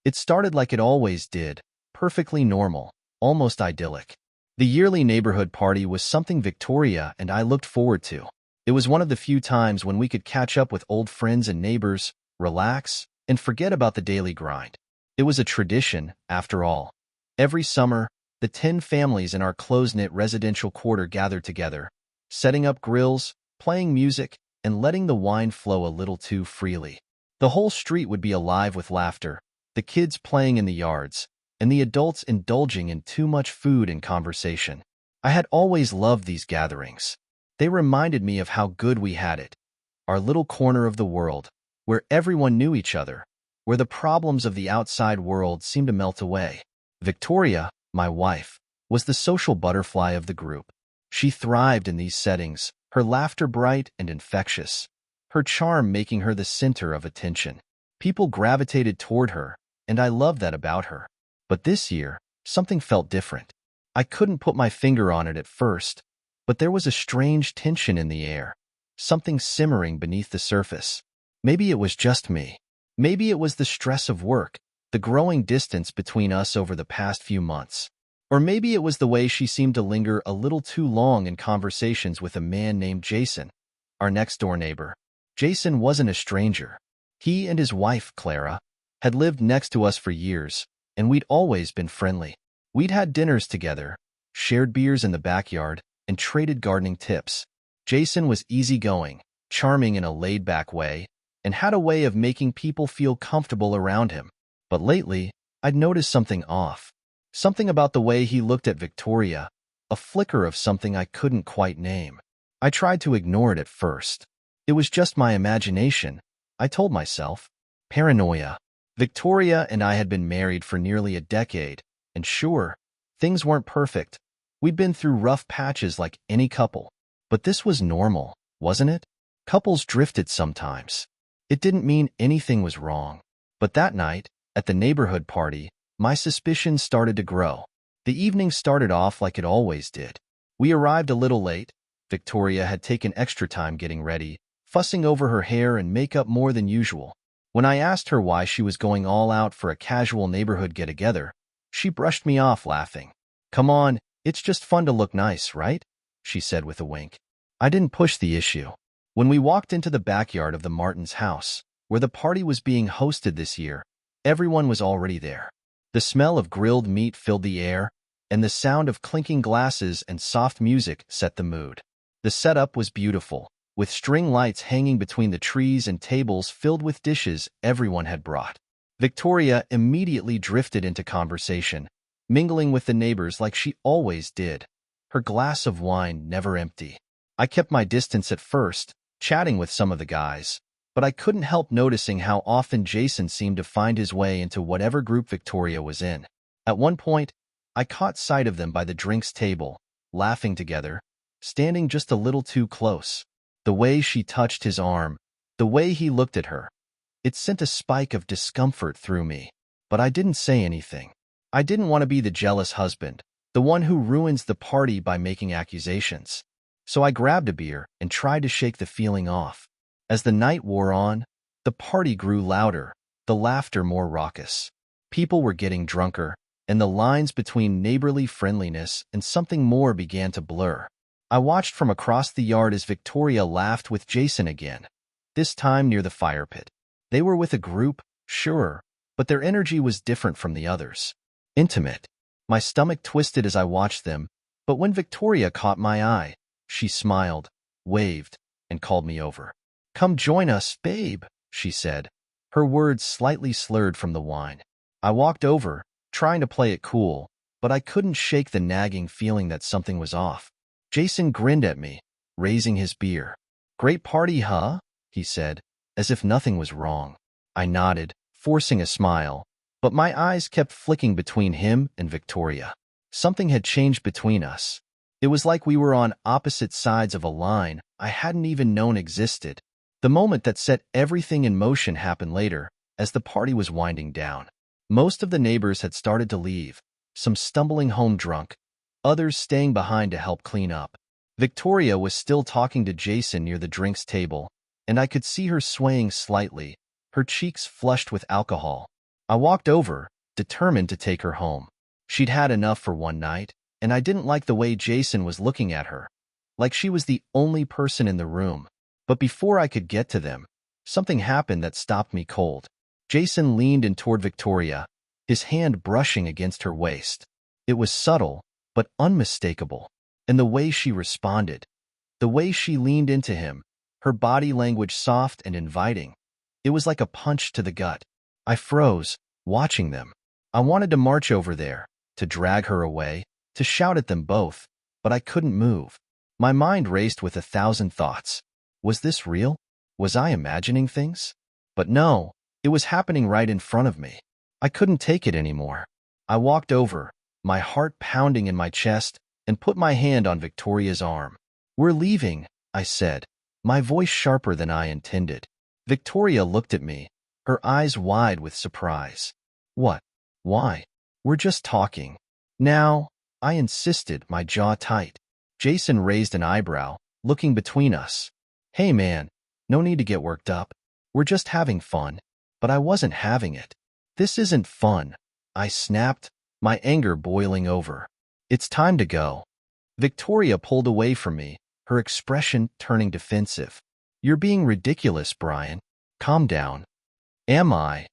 It started like it always did, perfectly normal, almost idyllic. The yearly neighborhood party was something Victoria and I looked forward to. It was one of the few times when we could catch up with old friends and neighbors, relax, and forget about the daily grind. It was a tradition, after all. Every summer, the 10 families in our close-knit residential quarter gathered together, setting up grills, playing music, and letting the wine flow a little too freely. The whole street would be alive with laughter, the kids playing in the yards, and the adults indulging in too much food and conversation. I had always loved these gatherings. They reminded me of how good we had it, our little corner of the world, where everyone knew each other, where the problems of the outside world seemed to melt away. Victoria, my wife, was the social butterfly of the group. She thrived in these settings, her laughter bright and infectious, her charm making her the center of attention. People gravitated toward her, and I loved that about her. But this year, something felt different. I couldn't put my finger on it at first, but there was a strange tension in the air, something simmering beneath the surface. Maybe it was just me. Maybe it was the stress of work, the growing distance between us over the past few months. Or maybe it was the way she seemed to linger a little too long in conversations with a man named Jason, our next-door neighbor. Jason wasn't a stranger. He and his wife, Clara, had lived next to us for years, and we'd always been friendly. We'd had dinners together, shared beers in the backyard, and traded gardening tips. Jason was easygoing, charming in a laid-back way, and had a way of making people feel comfortable around him. But lately, I'd noticed something off. Something about the way he looked at Victoria, a flicker of something I couldn't quite name. I tried to ignore it at first. It was just my imagination, I told myself. Paranoia. Victoria and I had been married for nearly a decade, and sure, things weren't perfect. We'd been through rough patches like any couple. But this was normal, wasn't it? Couples drifted sometimes. It didn't mean anything was wrong. But that night, at the neighborhood party, my suspicions started to grow. The evening started off like it always did. We arrived a little late. Victoria had taken extra time getting ready, fussing over her hair and makeup more than usual. When I asked her why she was going all out for a casual neighborhood get-together, she brushed me off laughing. "Come on, it's just fun to look nice, right?" she said with a wink. I didn't push the issue. When we walked into the backyard of the Martins' house, where the party was being hosted this year, everyone was already there. The smell of grilled meat filled the air, and the sound of clinking glasses and soft music set the mood. The setup was beautiful, with string lights hanging between the trees and tables filled with dishes everyone had brought. Victoria immediately drifted into conversation, mingling with the neighbors like she always did, her glass of wine never empty. I kept my distance at first, chatting with some of the guys, but I couldn't help noticing how often Jason seemed to find his way into whatever group Victoria was in. At one point, I caught sight of them by the drinks table, laughing together, standing just a little too close. The way she touched his arm, the way he looked at her, it sent a spike of discomfort through me. But I didn't say anything. I didn't want to be the jealous husband, the one who ruins the party by making accusations. So I grabbed a beer and tried to shake the feeling off. As the night wore on, the party grew louder, the laughter more raucous. People were getting drunker, and the lines between neighborly friendliness and something more began to blur. I watched from across the yard as Victoria laughed with Jason again, this time near the fire pit. They were with a group, sure, but their energy was different from the others. Intimate. My stomach twisted as I watched them, but when Victoria caught my eye, she smiled, waved, and called me over. "Come join us, babe," she said, her words slightly slurred from the wine. I walked over, trying to play it cool, but I couldn't shake the nagging feeling that something was off. Jason grinned at me, raising his beer. "Great party, huh?" he said, as if nothing was wrong. I nodded, forcing a smile, but my eyes kept flicking between him and Victoria. Something had changed between us. It was like we were on opposite sides of a line I hadn't even known existed. The moment that set everything in motion happened later, as the party was winding down. Most of the neighbors had started to leave, some stumbling home drunk, others staying behind to help clean up. Victoria was still talking to Jason near the drinks table, and I could see her swaying slightly, her cheeks flushed with alcohol. I walked over, determined to take her home. She'd had enough for one night, and I didn't like the way Jason was looking at her, like she was the only person in the room. But before I could get to them, something happened that stopped me cold. Jason leaned in toward Victoria, his hand brushing against her waist. It was subtle, but unmistakable. And the way she responded, the way she leaned into him, her body language soft and inviting, it was like a punch to the gut. I froze, watching them. I wanted to march over there, to drag her away, to shout at them both, but I couldn't move. My mind raced with 1,000 thoughts. Was this real? Was I imagining things? But no, it was happening right in front of me. I couldn't take it anymore. I walked over, my heart pounding in my chest, and put my hand on Victoria's arm. "We're leaving," I said, my voice sharper than I intended. Victoria looked at me, her eyes wide with surprise. "What? Why?" "We're just talking." "Now," I insisted, my jaw tight. Jason raised an eyebrow, looking between us. "Hey man, no need to get worked up. We're just having fun." But I wasn't having it. "This isn't fun," I snapped, my anger boiling over. "It's time to go." Victoria pulled away from me, her expression turning defensive. "You're being ridiculous, Brian. Calm down." "Am I?"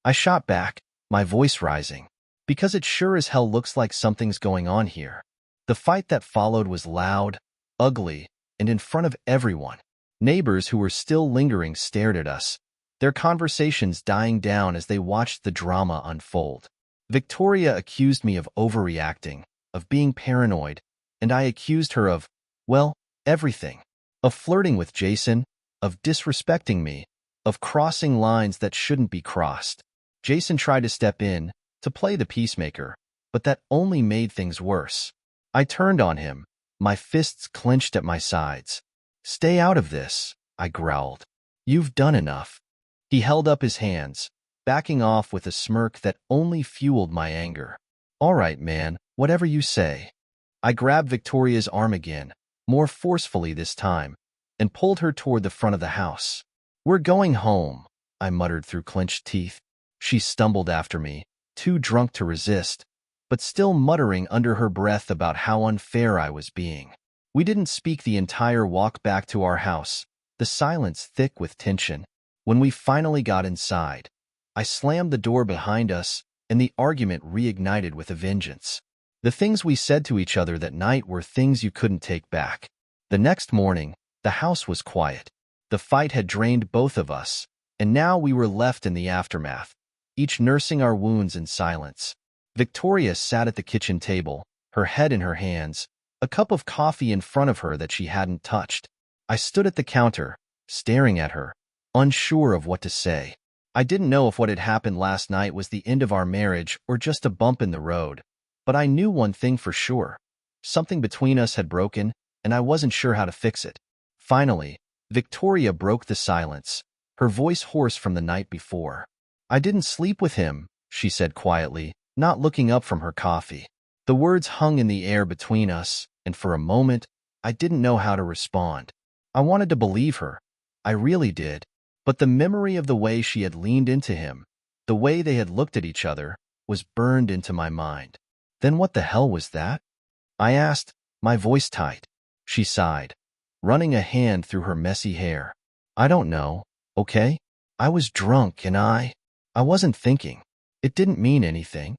I shot back, my voice rising. "Because it sure as hell looks like something's going on here." The fight that followed was loud, ugly, and in front of everyone. Neighbors who were still lingering stared at us, their conversations dying down as they watched the drama unfold. Victoria accused me of overreacting, of being paranoid, and I accused her of, well, everything. Of flirting with Jason, of disrespecting me, of crossing lines that shouldn't be crossed. Jason tried to step in, to play the peacemaker, but that only made things worse. I turned on him, my fists clenched at my sides. "Stay out of this," I growled. "You've done enough." He held up his hands, backing off with a smirk that only fueled my anger. "All right, man, whatever you say." I grabbed Victoria's arm again, more forcefully this time, and pulled her toward the front of the house. "We're going home," I muttered through clenched teeth. She stumbled after me, too drunk to resist, but still muttering under her breath about how unfair I was being. We didn't speak the entire walk back to our house, the silence thick with tension. When we finally got inside, I slammed the door behind us, and the argument reignited with a vengeance. The things we said to each other that night were things you couldn't take back. The next morning, the house was quiet. The fight had drained both of us, and now we were left in the aftermath, each nursing our wounds in silence. Victoria sat at the kitchen table, her head in her hands, a cup of coffee in front of her that she hadn't touched. I stood at the counter, staring at her, unsure of what to say. I didn't know if what had happened last night was the end of our marriage or just a bump in the road, but I knew one thing for sure. Something between us had broken, and I wasn't sure how to fix it. Finally, Victoria broke the silence, her voice hoarse from the night before. "I didn't sleep with him," she said quietly, not looking up from her coffee. The words hung in the air between us, and for a moment, I didn't know how to respond. I wanted to believe her. I really did. But the memory of the way she had leaned into him, the way they had looked at each other, was burned into my mind. "Then what the hell was that?" I asked, my voice tight. She sighed, running a hand through her messy hair. "I don't know, okay? I was drunk and I wasn't thinking. It didn't mean anything.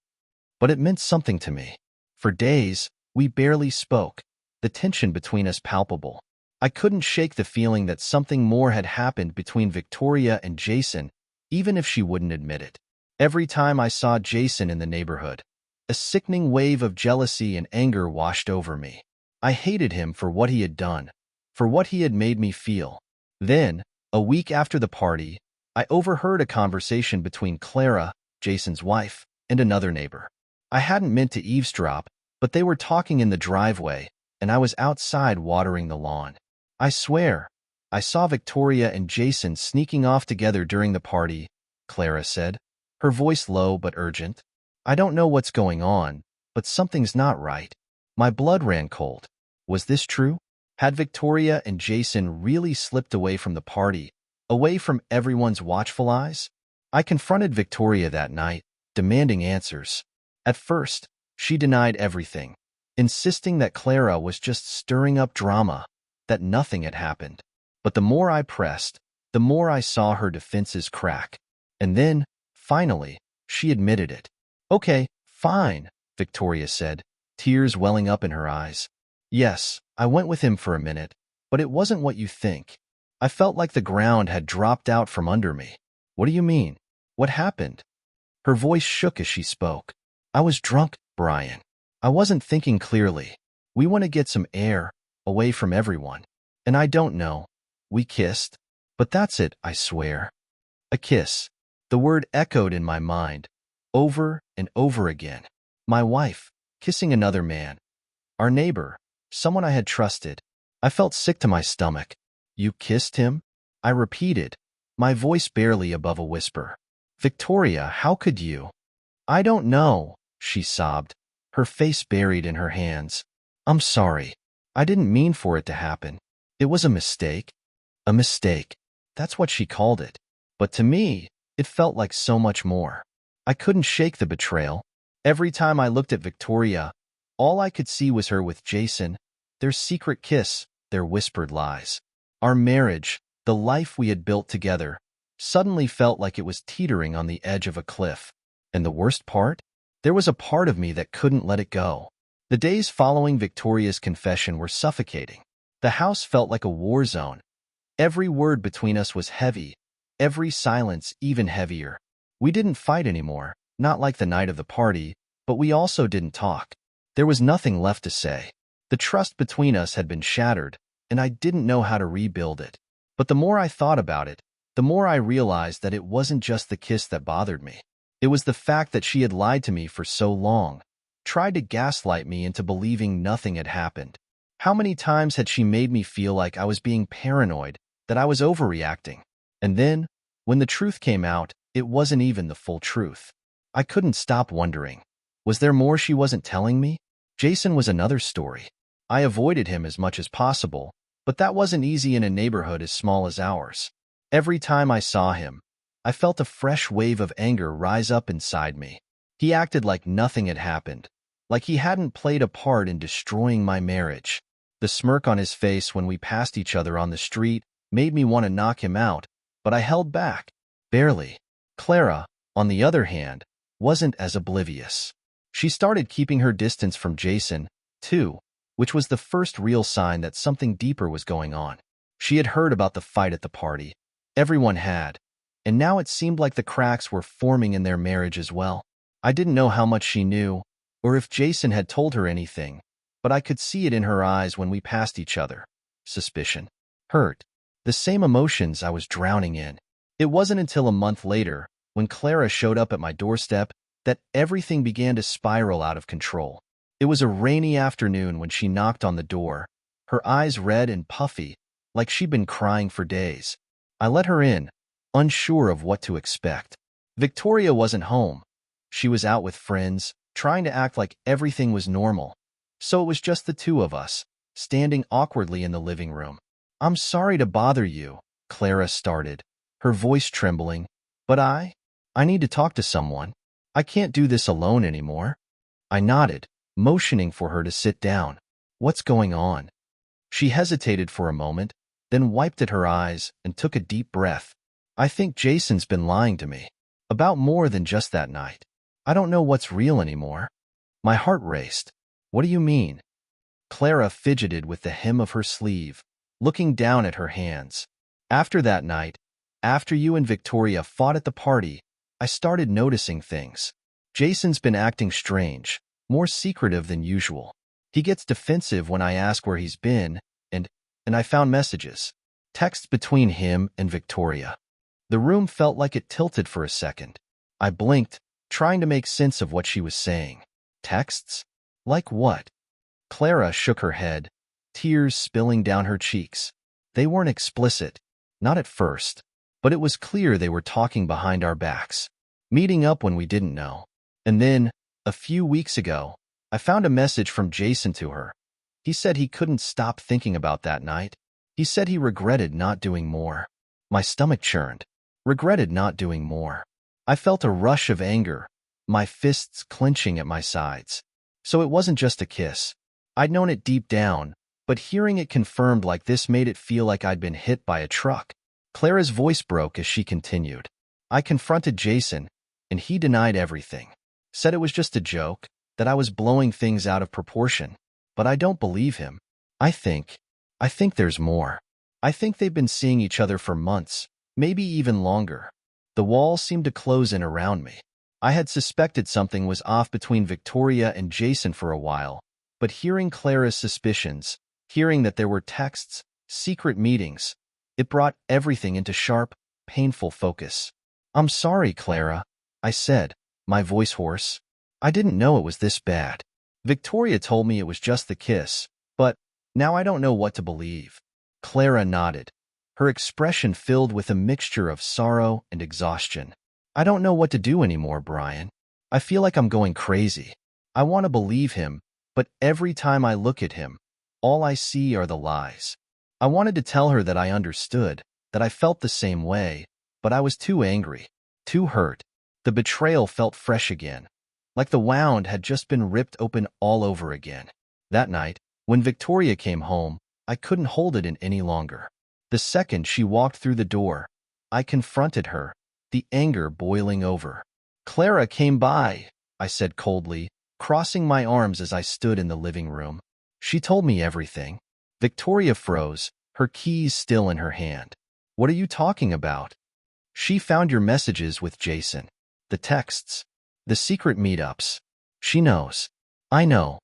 But it meant something to me." For days, we barely spoke, the tension between us palpable. I couldn't shake the feeling that something more had happened between Victoria and Jason, even if she wouldn't admit it. Every time I saw Jason in the neighborhood, a sickening wave of jealousy and anger washed over me. I hated him for what he had done, for what he had made me feel. Then, a week after the party, I overheard a conversation between Clara, Jason's wife, and another neighbor. I hadn't meant to eavesdrop, but they were talking in the driveway, and I was outside watering the lawn. "I swear, I saw Victoria and Jason sneaking off together during the party," Clara said, her voice low but urgent. "I don't know what's going on, but something's not right." My blood ran cold. Was this true? Had Victoria and Jason really slipped away from the party, away from everyone's watchful eyes? I confronted Victoria that night, demanding answers. At first, she denied everything, insisting that Clara was just stirring up drama, that nothing had happened. But the more I pressed, the more I saw her defenses crack. And then, finally, she admitted it. Okay, fine, Victoria said, tears welling up in her eyes. Yes, I went with him for a minute, but it wasn't what you think. I felt like the ground had dropped out from under me. What do you mean? What happened? Her voice shook as she spoke. I was drunk, Brian. I wasn't thinking clearly. We want to get some air, away from everyone. And I don't know. We kissed. But that's it, I swear. A kiss. The word echoed in my mind, over and over again. My wife, kissing another man. Our neighbor, someone I had trusted. I felt sick to my stomach. You kissed him? I repeated, my voice barely above a whisper. Victoria, how could you? I don't know, she sobbed, her face buried in her hands. I'm sorry. I didn't mean for it to happen. It was a mistake. A mistake. That's what she called it. But to me, it felt like so much more. I couldn't shake the betrayal. Every time I looked at Victoria, all I could see was her with Jason, their secret kiss, their whispered lies. Our marriage, the life we had built together, suddenly felt like it was teetering on the edge of a cliff. And the worst part? There was a part of me that couldn't let it go. The days following Victoria's confession were suffocating. The house felt like a war zone. Every word between us was heavy, every silence even heavier. We didn't fight anymore, not like the night of the party, but we also didn't talk. There was nothing left to say. The trust between us had been shattered, and I didn't know how to rebuild it. But the more I thought about it, the more I realized that it wasn't just the kiss that bothered me. It was the fact that she had lied to me for so long, tried to gaslight me into believing nothing had happened. How many times had she made me feel like I was being paranoid, that I was overreacting? And then, when the truth came out, it wasn't even the full truth. I couldn't stop wondering. Was there more she wasn't telling me? Jason was another story. I avoided him as much as possible, but that wasn't easy in a neighborhood as small as ours. Every time I saw him, I felt a fresh wave of anger rise up inside me. He acted like nothing had happened, like he hadn't played a part in destroying my marriage. The smirk on his face when we passed each other on the street made me want to knock him out, but I held back. Barely. Clara, on the other hand, wasn't as oblivious. She started keeping her distance from Jason, too, which was the first real sign that something deeper was going on. She had heard about the fight at the party. Everyone had. And now it seemed like the cracks were forming in their marriage as well. I didn't know how much she knew, or if Jason had told her anything, but I could see it in her eyes when we passed each other. Suspicion. Hurt. The same emotions I was drowning in. It wasn't until a month later, when Clara showed up at my doorstep, that everything began to spiral out of control. It was a rainy afternoon when she knocked on the door, her eyes red and puffy, like she'd been crying for days. I let her in, unsure of what to expect. Victoria wasn't home. She was out with friends, trying to act like everything was normal. So it was just the two of us, standing awkwardly in the living room. I'm sorry to bother you, Clara started, her voice trembling, but I need to talk to someone. I can't do this alone anymore. I nodded, motioning for her to sit down. What's going on? She hesitated for a moment, then wiped at her eyes and took a deep breath. I think Jason's been lying to me. About more than just that night. I don't know what's real anymore. My heart raced. What do you mean? Clara fidgeted with the hem of her sleeve, looking down at her hands. After that night, after you and Victoria fought at the party, I started noticing things. Jason's been acting strange, more secretive than usual. He gets defensive when I ask where he's been, and I found messages. Texts between him and Victoria. The room felt like it tilted for a second. I blinked, trying to make sense of what she was saying. Texts? Like what? Clara shook her head, tears spilling down her cheeks. They weren't explicit, not at first, but it was clear they were talking behind our backs, meeting up when we didn't know. And then, a few weeks ago, I found a message from Jason to her. He said he couldn't stop thinking about that night. He said he regretted not doing more. My stomach churned. Regretted not doing more. I felt a rush of anger, my fists clenching at my sides. So it wasn't just a kiss. I'd known it deep down, but hearing it confirmed like this made it feel like I'd been hit by a truck. Clara's voice broke as she continued. I confronted Jason, and he denied everything. Said it was just a joke, that I was blowing things out of proportion. But I don't believe him. I think there's more. I think they've been seeing each other for months, maybe even longer. The walls seemed to close in around me. I had suspected something was off between Victoria and Jason for a while, but hearing Clara's suspicions, hearing that there were texts, secret meetings, it brought everything into sharp, painful focus. I'm sorry, Clara, I said, my voice hoarse. I didn't know it was this bad. Victoria told me it was just the kiss, but now I don't know what to believe. Clara nodded, her expression filled with a mixture of sorrow and exhaustion. I don't know what to do anymore, Brian. I feel like I'm going crazy. I want to believe him, but every time I look at him, all I see are the lies. I wanted to tell her that I understood, that I felt the same way, but I was too angry, too hurt. The betrayal felt fresh again, like the wound had just been ripped open all over again. That night, when Victoria came home, I couldn't hold it in any longer. The second she walked through the door, I confronted her, the anger boiling over. Clara came by, I said coldly, crossing my arms as I stood in the living room. She told me everything. Victoria froze, her keys still in her hand. What are you talking about? She found your messages with Jason. The texts. The secret meetups. She knows. I know.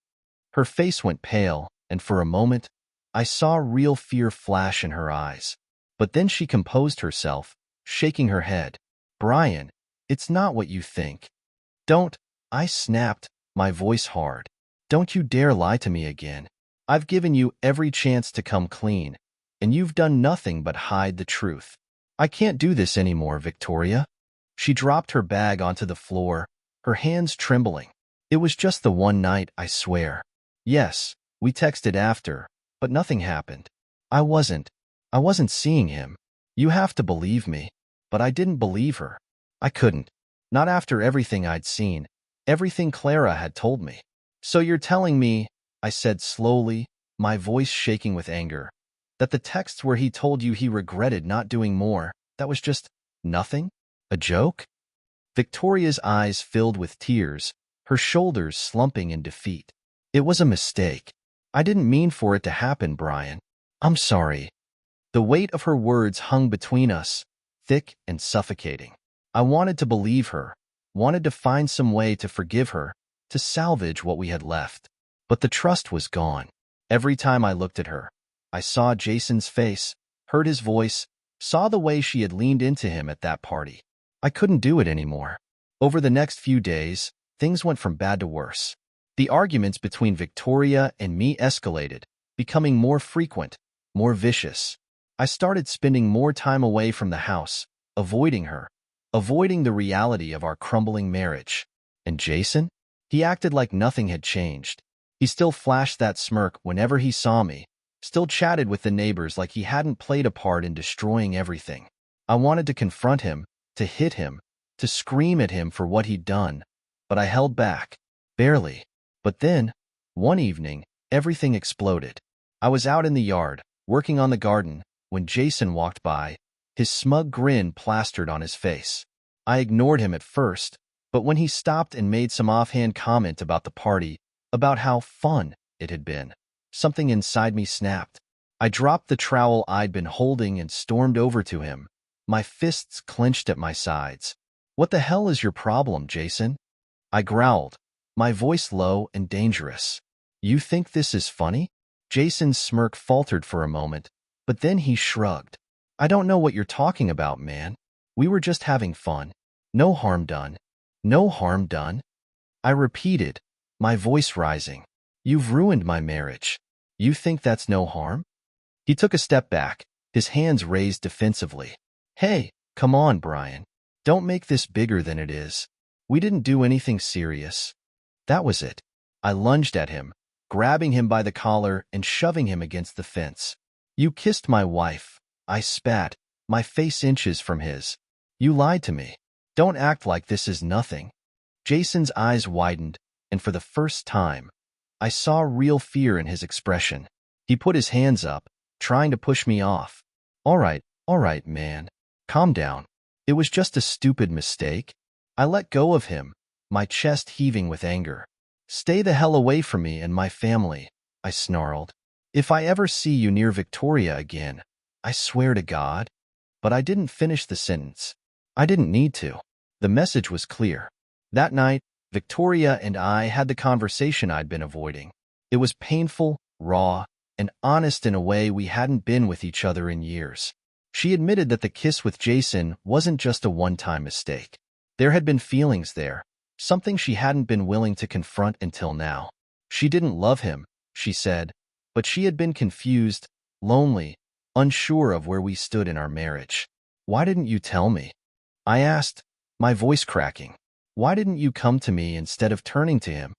Her face went pale, and for a moment, I saw real fear flash in her eyes. But then she composed herself, shaking her head. Brian, it's not what you think. Don't, I snapped, my voice hard. Don't you dare lie to me again. I've given you every chance to come clean, and you've done nothing but hide the truth. I can't do this anymore, Victoria. She dropped her bag onto the floor, her hands trembling. It was just the one night, I swear. Yes, we texted after, but nothing happened. I wasn't seeing him. You have to believe me. But I didn't believe her. I couldn't. Not after everything I'd seen, everything Clara had told me. So you're telling me, I said slowly, my voice shaking with anger, that the texts where he told you he regretted not doing more, that was just nothing? A joke? Victoria's eyes filled with tears, her shoulders slumping in defeat. It was a mistake. I didn't mean for it to happen, Brian. I'm sorry. The weight of her words hung between us, thick and suffocating. I wanted to believe her, wanted to find some way to forgive her, to salvage what we had left. But the trust was gone. Every time I looked at her, I saw Jason's face, heard his voice, saw the way she had leaned into him at that party. I couldn't do it anymore. Over the next few days, things went from bad to worse. The arguments between Victoria and me escalated, becoming more frequent, more vicious. I started spending more time away from the house, avoiding her, avoiding the reality of our crumbling marriage. And Jason? He acted like nothing had changed. He still flashed that smirk whenever he saw me, still chatted with the neighbors like he hadn't played a part in destroying everything. I wanted to confront him, to hit him, to scream at him for what he'd done, but I held back. Barely. But then, one evening, everything exploded. I was out in the yard, working on the garden, when Jason walked by, his smug grin plastered on his face. I ignored him at first, but when he stopped and made some offhand comment about the party, about how fun it had been, something inside me snapped. I dropped the trowel I'd been holding and stormed over to him, my fists clenched at my sides. What the hell is your problem, Jason? I growled, my voice low and dangerous. You think this is funny? Jason's smirk faltered for a moment, but then he shrugged. I don't know what you're talking about, man. We were just having fun. No harm done. No harm done. I repeated, my voice rising. You've ruined my marriage. You think that's no harm? He took a step back, his hands raised defensively. Hey, come on, Brian. Don't make this bigger than it is. We didn't do anything serious. That was it. I lunged at him, grabbing him by the collar and shoving him against the fence. You kissed my wife. I spat, my face inches from his. You lied to me. Don't act like this is nothing. Jason's eyes widened, and for the first time, I saw real fear in his expression. He put his hands up, trying to push me off. All right, man. Calm down. It was just a stupid mistake. I let go of him, my chest heaving with anger. Stay the hell away from me and my family, I snarled. If I ever see you near Victoria again, I swear to God. But I didn't finish the sentence. I didn't need to. The message was clear. That night, Victoria and I had the conversation I'd been avoiding. It was painful, raw, and honest in a way we hadn't been with each other in years. She admitted that the kiss with Jason wasn't just a one-time mistake. There had been feelings there, something she hadn't been willing to confront until now. She didn't love him, she said, but she had been confused, lonely, unsure of where we stood in our marriage. Why didn't you tell me? I asked, my voice cracking. Why didn't you come to me instead of turning to him?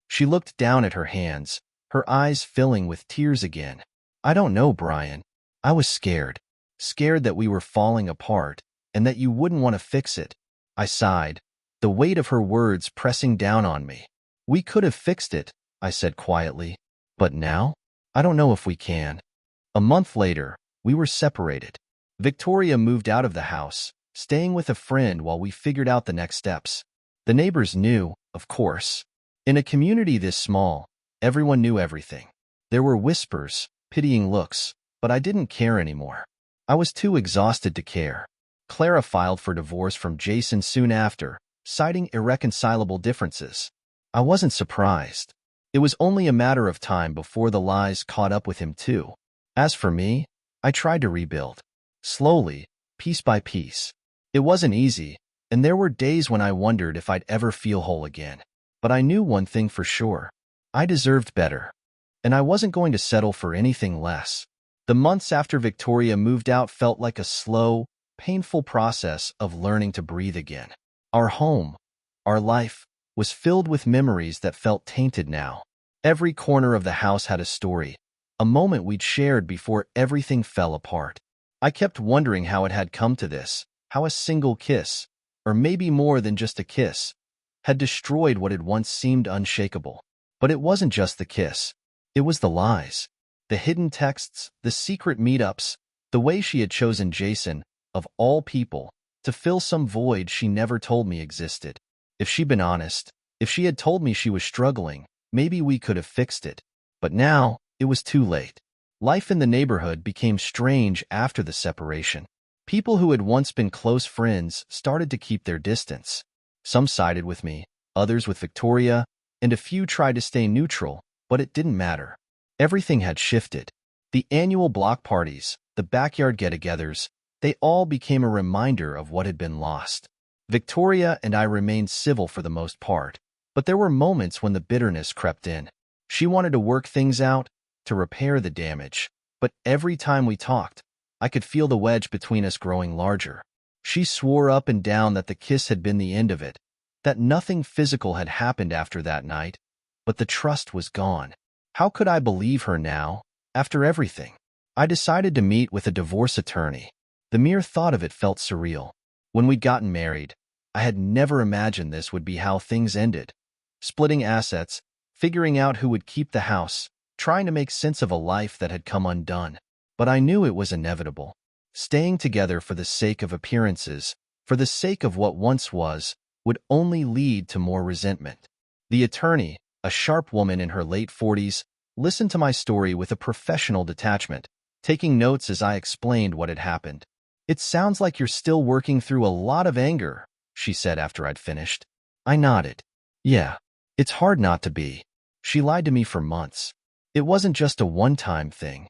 She looked down at her hands, her eyes filling with tears again. I don't know, Brian. I was scared. Scared that we were falling apart and that you wouldn't want to fix it. I sighed, the weight of her words pressing down on me. We could have fixed it, I said quietly. But now? I don't know if we can. A month later, we were separated. Victoria moved out of the house, staying with a friend while we figured out the next steps. The neighbors knew, of course. In a community this small, everyone knew everything. There were whispers, pitying looks, but I didn't care anymore. I was too exhausted to care. Clara filed for divorce from Jason soon after, citing irreconcilable differences. I wasn't surprised. It was only a matter of time before the lies caught up with him too. As for me, I tried to rebuild. Slowly, piece by piece. It wasn't easy, and there were days when I wondered if I'd ever feel whole again. But I knew one thing for sure. I deserved better. And I wasn't going to settle for anything less. The months after Victoria moved out felt like a slow, painful process of learning to breathe again. Our home, our life, was filled with memories that felt tainted now. Every corner of the house had a story, a moment we'd shared before everything fell apart. I kept wondering how it had come to this, how a single kiss, or maybe more than just a kiss, had destroyed what had once seemed unshakable. But it wasn't just the kiss. It was the lies. The hidden texts, the secret meetups, the way she had chosen Jason, of all people, to fill some void she never told me existed. If she'd been honest, if she had told me she was struggling, maybe we could have fixed it. But now, it was too late. Life in the neighborhood became strange after the separation. People who had once been close friends started to keep their distance. Some sided with me, others with Victoria, and a few tried to stay neutral, but it didn't matter. Everything had shifted. The annual block parties, the backyard get-togethers, they all became a reminder of what had been lost. Victoria and I remained civil for the most part, but there were moments when the bitterness crept in. She wanted to work things out, to repair the damage, but every time we talked, I could feel the wedge between us growing larger. She swore up and down that the kiss had been the end of it, that nothing physical had happened after that night, but the trust was gone. How could I believe her now, after everything? I decided to meet with a divorce attorney. The mere thought of it felt surreal. When we'd gotten married, I had never imagined this would be how things ended. Splitting assets, figuring out who would keep the house, trying to make sense of a life that had come undone. But I knew it was inevitable. Staying together for the sake of appearances, for the sake of what once was, would only lead to more resentment. The attorney, a sharp woman in her late 40s, listened to my story with a professional detachment, taking notes as I explained what had happened. "It sounds like you're still working through a lot of anger," she said after I'd finished. I nodded. "Yeah, it's hard not to be. She lied to me for months. It wasn't just a one-time thing."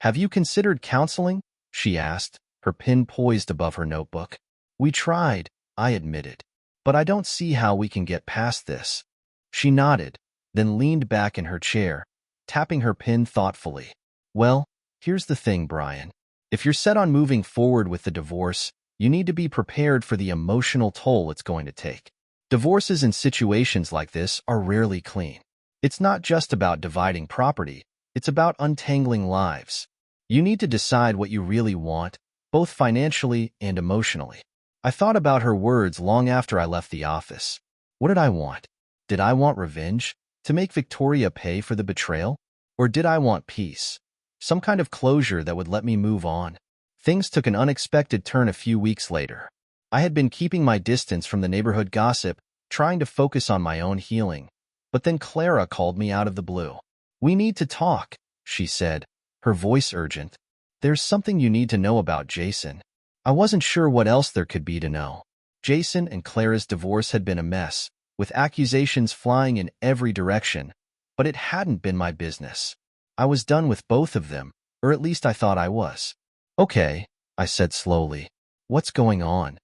"Have you considered counseling?" she asked, her pen poised above her notebook. "We tried," I admitted. "But I don't see how we can get past this." She nodded, then leaned back in her chair, tapping her pen thoughtfully. "Well, here's the thing, Brian. If you're set on moving forward with the divorce, you need to be prepared for the emotional toll it's going to take. Divorces in situations like this are rarely clean. It's not just about dividing property, it's about untangling lives. You need to decide what you really want, both financially and emotionally." I thought about her words long after I left the office. What did I want? Did I want revenge? To make Victoria pay for the betrayal? Or did I want peace? Some kind of closure that would let me move on? Things took an unexpected turn a few weeks later. I had been keeping my distance from the neighborhood gossip, trying to focus on my own healing. But then Clara called me out of the blue. "We need to talk," she said, her voice urgent. "There's something you need to know about Jason." I wasn't sure what else there could be to know. Jason and Clara's divorce had been a mess, with accusations flying in every direction, but it hadn't been my business. I was done with both of them, or at least I thought I was. "Okay," I said slowly. "What's going on?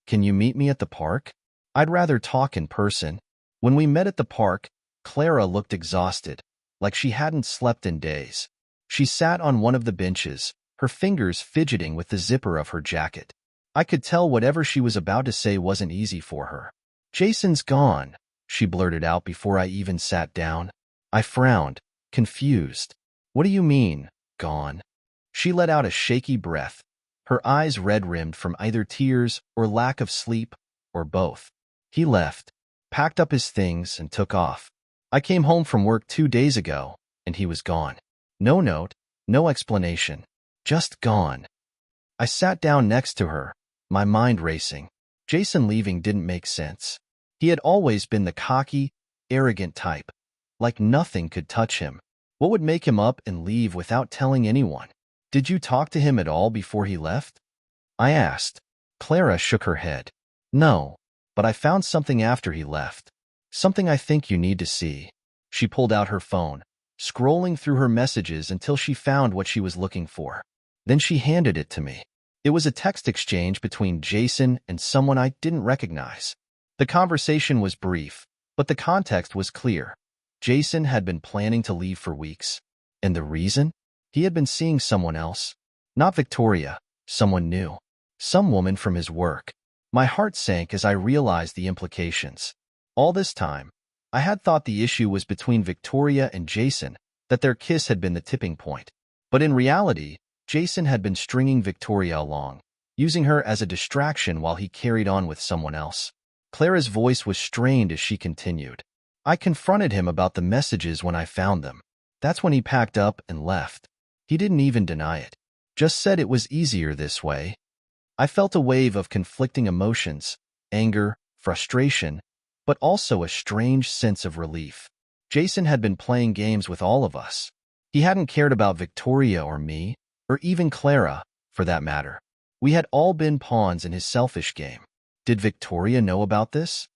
Can you meet me at the park? I'd rather talk in person." When we met at the park, Clara looked exhausted, like she hadn't slept in days. She sat on one of the benches, her fingers fidgeting with the zipper of her jacket. I could tell whatever she was about to say wasn't easy for her. "Jason's gone," she blurted out before I even sat down. I frowned, confused. "What do you mean, gone?" She let out a shaky breath, her eyes red-rimmed from either tears or lack of sleep, or both. "He left, packed up his things, and took off. I came home from work 2 days ago, and he was gone. No note, no explanation. Just gone." I sat down next to her, my mind racing. Jason leaving didn't make sense. He had always been the cocky, arrogant type, like nothing could touch him. What would make him up and leave without telling anyone? "Did you talk to him at all before he left?" I asked. Clara shook her head. "No, but I found something after he left. Something I think you need to see." She pulled out her phone, scrolling through her messages until she found what she was looking for. Then she handed it to me. It was a text exchange between Jason and someone I didn't recognize. The conversation was brief, but the context was clear. Jason had been planning to leave for weeks. And the reason? He had been seeing someone else. Not Victoria, someone new. Some woman from his work. My heart sank as I realized the implications. All this time, I had thought the issue was between Victoria and Jason, that their kiss had been the tipping point. But in reality, Jason had been stringing Victoria along, using her as a distraction while he carried on with someone else. Clara's voice was strained as she continued. "I confronted him about the messages when I found them. That's when he packed up and left. He didn't even deny it. Just said it was easier this way." I felt a wave of conflicting emotions, anger, frustration, but also a strange sense of relief. Jason had been playing games with all of us. He hadn't cared about Victoria or me, or even Clara, for that matter. We had all been pawns in his selfish game. Did Victoria know about this?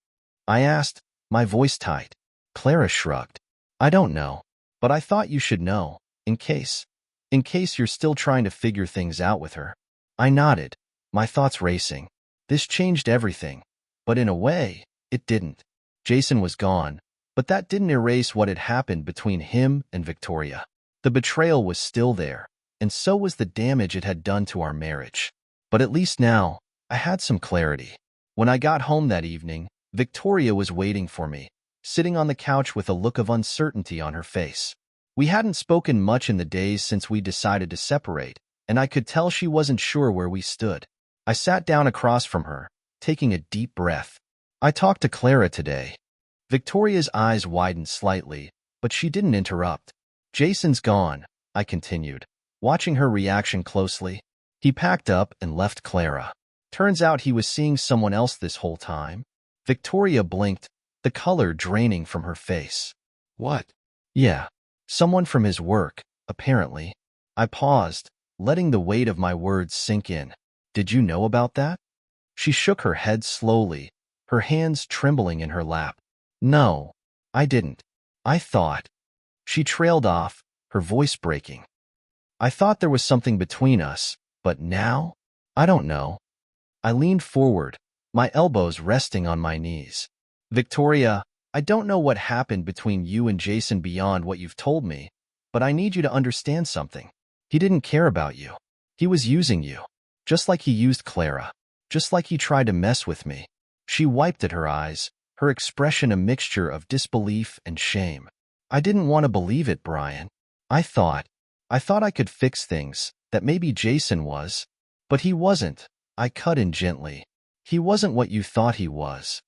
I asked, my voice tight. Clara shrugged. "I don't know, but I thought you should know, in case you're still trying to figure things out with her." I nodded, my thoughts racing. This changed everything, but in a way, it didn't. Jason was gone, but that didn't erase what had happened between him and Victoria. The betrayal was still there, and so was the damage it had done to our marriage. But at least now, I had some clarity. When I got home that evening, Victoria was waiting for me, sitting on the couch with a look of uncertainty on her face. We hadn't spoken much in the days since we decided to separate, and I could tell she wasn't sure where we stood. I sat down across from her, taking a deep breath. "I talked to Clara today." Victoria's eyes widened slightly, but she didn't interrupt. "Jason's gone," I continued, watching her reaction closely. "He packed up and left Clara. Turns out he was seeing someone else this whole time." Victoria blinked, the color draining from her face. "What?" "Yeah, someone from his work, apparently." I paused, letting the weight of my words sink in. "Did you know about that?" She shook her head slowly, her hands trembling in her lap. "No, I didn't. I thought—" She trailed off, her voice breaking. "I thought there was something between us, but now? I don't know." I leaned forward, my elbows resting on my knees. "Victoria, I don't know what happened between you and Jason beyond what you've told me, but I need you to understand something. He didn't care about you. He was using you, just like he used Clara, just like he tried to mess with me." She wiped at her eyes, her expression a mixture of disbelief and shame. "I didn't want to believe it, Brian. I thought I could fix things, that maybe Jason was, but he wasn't." I cut in gently. He wasn't what you thought he was.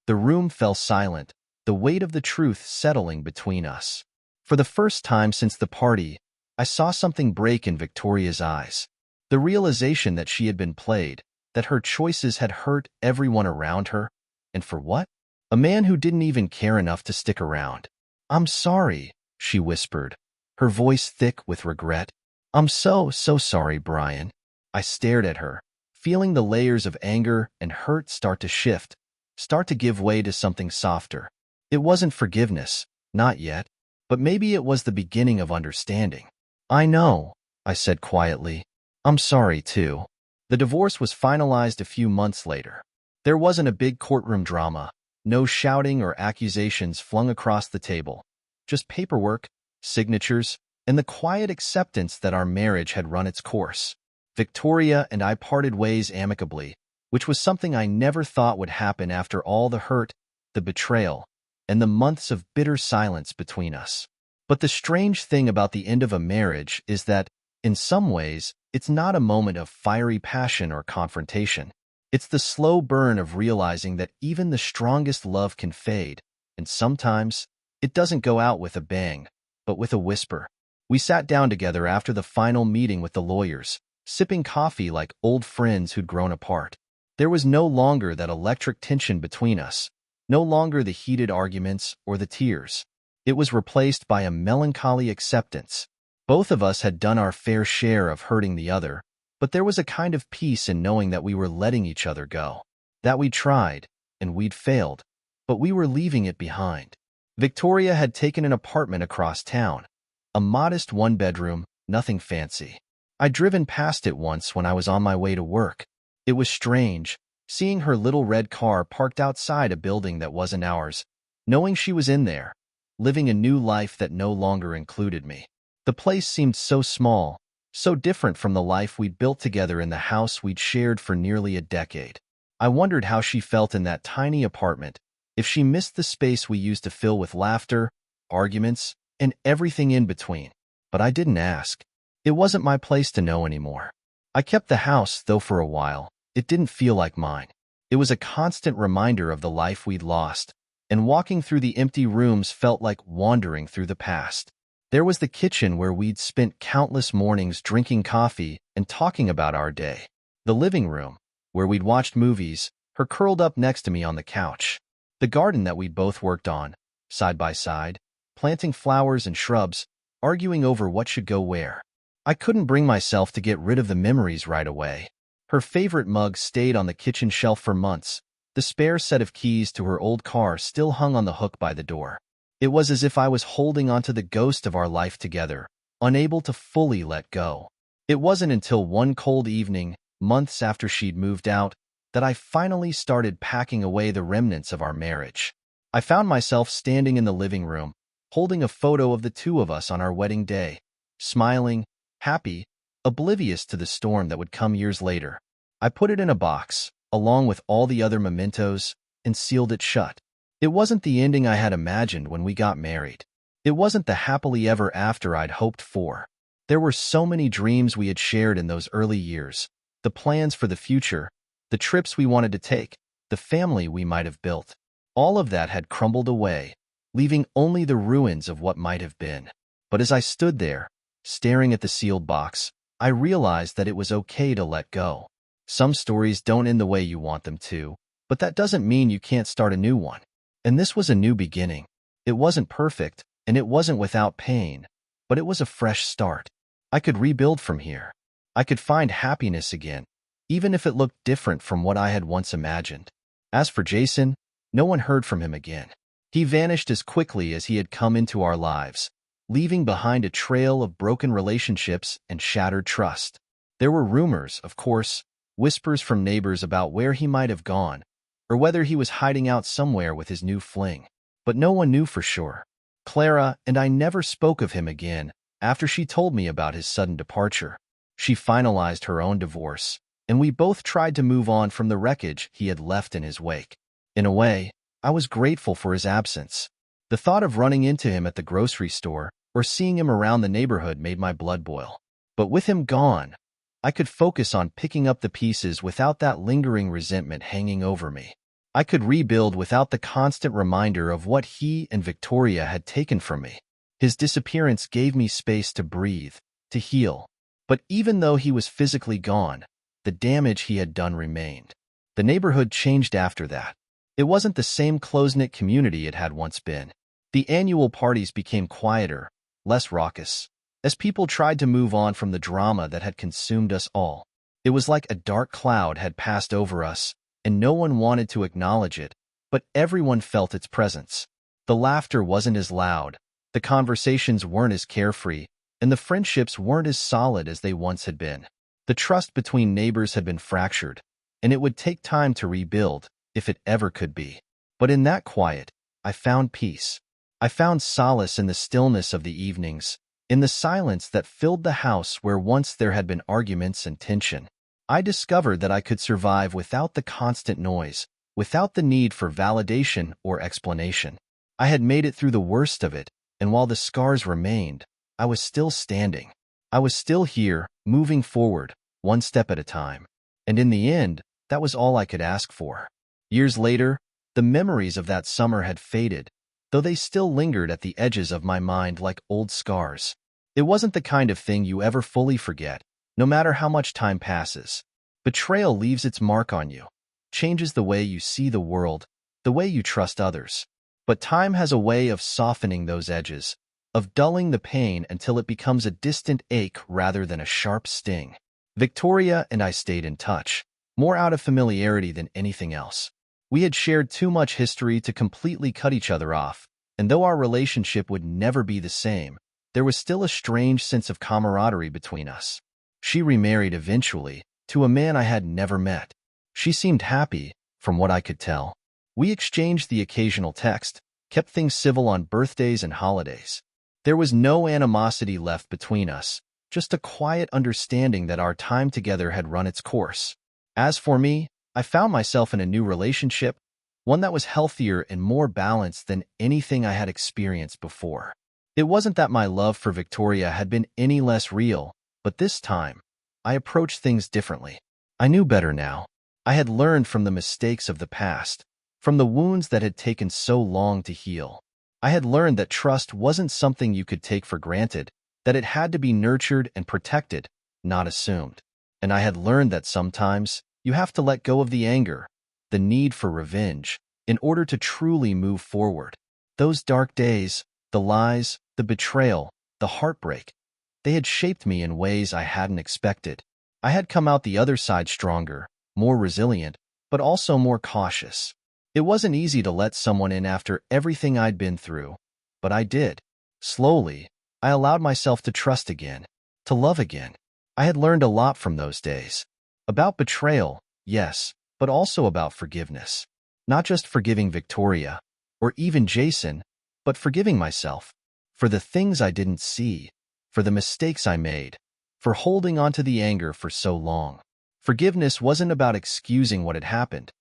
The room fell silent, the weight of the truth settling between us. For the first time since the party, I saw something break in Victoria's eyes. The realization that she had been played, that her choices had hurt everyone around her. And for what? A man who didn't even care enough to stick around. "I'm sorry," she whispered, her voice thick with regret. "I'm so sorry, Brian." I stared at her, feeling the layers of anger and hurt start to shift, start to give way to something softer. It wasn't forgiveness, not yet, but maybe it was the beginning of understanding. "I know," I said quietly. "I'm sorry, too." The divorce was finalized a few months later. There wasn't a big courtroom drama, no shouting or accusations flung across the table, just paperwork, signatures, and the quiet acceptance that our marriage had run its course. Victoria and I parted ways amicably, which was something I never thought would happen after all the hurt, the betrayal, and the months of bitter silence between us. But the strange thing about the end of a marriage is that, in some ways, it's not a moment of fiery passion or confrontation. It's the slow burn of realizing that even the strongest love can fade, and sometimes it doesn't go out with a bang, but with a whisper. We sat down together after the final meeting with the lawyers, sipping coffee like old friends who'd grown apart. There was no longer that electric tension between us, no longer the heated arguments or the tears. It was replaced by a melancholy acceptance. Both of us had done our fair share of hurting the other, but there was a kind of peace in knowing that we were letting each other go, that we'd tried, and we'd failed, but we were leaving it behind. Victoria had taken an apartment across town, a modest one-bedroom, nothing fancy. I'd driven past it once when I was on my way to work. It was strange, seeing her little red car parked outside a building that wasn't ours, knowing she was in there, living a new life that no longer included me. The place seemed so small, so different from the life we'd built together in the house we'd shared for nearly a decade. I wondered how she felt in that tiny apartment, if she missed the space we used to fill with laughter, arguments, and everything in between. But I didn't ask. It wasn't my place to know anymore. I kept the house, though for a while, it didn't feel like mine. It was a constant reminder of the life we'd lost, and walking through the empty rooms felt like wandering through the past. There was the kitchen where we'd spent countless mornings drinking coffee and talking about our day. The living room, where we'd watched movies, her curled up next to me on the couch. The garden that we'd both worked on, side by side, planting flowers and shrubs, arguing over what should go where. I couldn't bring myself to get rid of the memories right away. Her favorite mug stayed on the kitchen shelf for months. The spare set of keys to her old car still hung on the hook by the door. It was as if I was holding onto the ghost of our life together, unable to fully let go. It wasn't until one cold evening, months after she'd moved out, that I finally started packing away the remnants of our marriage. I found myself standing in the living room, holding a photo of the two of us on our wedding day, smiling, happy, oblivious to the storm that would come years later. I put it in a box, along with all the other mementos, and sealed it shut. It wasn't the ending I had imagined when we got married. It wasn't the happily ever after I'd hoped for. There were so many dreams we had shared in those early years, the plans for the future, the trips we wanted to take, the family we might have built. All of that had crumbled away, leaving only the ruins of what might have been. But as I stood there, staring at the sealed box, I realized that it was okay to let go. Some stories don't end the way you want them to, but that doesn't mean you can't start a new one. And this was a new beginning. It wasn't perfect, and it wasn't without pain, but it was a fresh start. I could rebuild from here. I could find happiness again, even if it looked different from what I had once imagined. As for Jason, no one heard from him again. He vanished as quickly as he had come into our lives, leaving behind a trail of broken relationships and shattered trust. There were rumors, of course, whispers from neighbors about where he might have gone, or whether he was hiding out somewhere with his new fling. But no one knew for sure. Clara and I never spoke of him again after she told me about his sudden departure. She finalized her own divorce, and we both tried to move on from the wreckage he had left in his wake. In a way, I was grateful for his absence. The thought of running into him at the grocery store or seeing him around the neighborhood made my blood boil. But with him gone, I could focus on picking up the pieces without that lingering resentment hanging over me. I could rebuild without the constant reminder of what he and Victoria had taken from me. His disappearance gave me space to breathe, to heal. But even though he was physically gone, the damage he had done remained. The neighborhood changed after that. It wasn't the same close-knit community it had once been. The annual parties became quieter, less raucous, as people tried to move on from the drama that had consumed us all. It was like a dark cloud had passed over us, and no one wanted to acknowledge it, but everyone felt its presence. The laughter wasn't as loud, the conversations weren't as carefree, and the friendships weren't as solid as they once had been. The trust between neighbors had been fractured, and it would take time to rebuild, if it ever could be. But in that quiet, I found peace. I found solace in the stillness of the evenings, in the silence that filled the house where once there had been arguments and tension. I discovered that I could survive without the constant noise, without the need for validation or explanation. I had made it through the worst of it, and while the scars remained, I was still standing. I was still here, moving forward, one step at a time. And in the end, that was all I could ask for. Years later, the memories of that summer had faded, though they still lingered at the edges of my mind like old scars. It wasn't the kind of thing you ever fully forget, no matter how much time passes. Betrayal leaves its mark on you, changes the way you see the world, the way you trust others. But time has a way of softening those edges, of dulling the pain until it becomes a distant ache rather than a sharp sting. Victoria and I stayed in touch, more out of familiarity than anything else. We had shared too much history to completely cut each other off, and though our relationship would never be the same, there was still a strange sense of camaraderie between us. She remarried eventually, to a man I had never met. She seemed happy, from what I could tell. We exchanged the occasional text, kept things civil on birthdays and holidays. There was no animosity left between us, just a quiet understanding that our time together had run its course. As for me, I found myself in a new relationship, one that was healthier and more balanced than anything I had experienced before. It wasn't that my love for Victoria had been any less real, but this time, I approached things differently. I knew better now. I had learned from the mistakes of the past, from the wounds that had taken so long to heal. I had learned that trust wasn't something you could take for granted, that it had to be nurtured and protected, not assumed. And I had learned that sometimes you have to let go of the anger, the need for revenge, in order to truly move forward. Those dark days, the lies, the betrayal, the heartbreak, they had shaped me in ways I hadn't expected. I had come out the other side stronger, more resilient, but also more cautious. It wasn't easy to let someone in after everything I'd been through, but I did. Slowly, I allowed myself to trust again, to love again. I had learned a lot from those days. About betrayal, yes, but also about forgiveness. Not just forgiving Victoria, or even Jason, but forgiving myself, for the things I didn't see, for the mistakes I made, for holding on to the anger for so long. Forgiveness wasn't about excusing what had happened.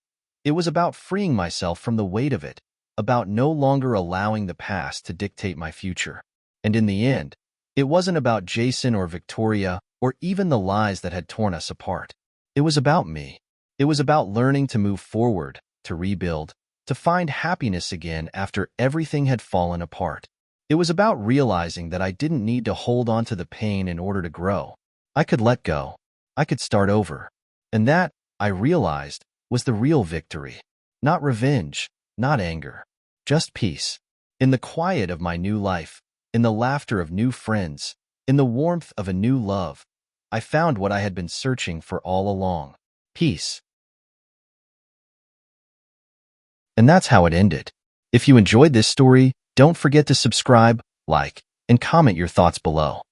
It was about freeing myself from the weight of it, about no longer allowing the past to dictate my future. And in the end, it wasn't about Jason or Victoria or even the lies that had torn us apart. It was about me. It was about learning to move forward, to rebuild, to find happiness again after everything had fallen apart. It was about realizing that I didn't need to hold on to the pain in order to grow. I could let go. I could start over. And that, I realized, was the real victory. Not revenge, not anger, just peace. In the quiet of my new life, in the laughter of new friends, in the warmth of a new love, I found what I had been searching for all along. Peace. And that's how it ended. If you enjoyed this story, don't forget to subscribe, like, and comment your thoughts below.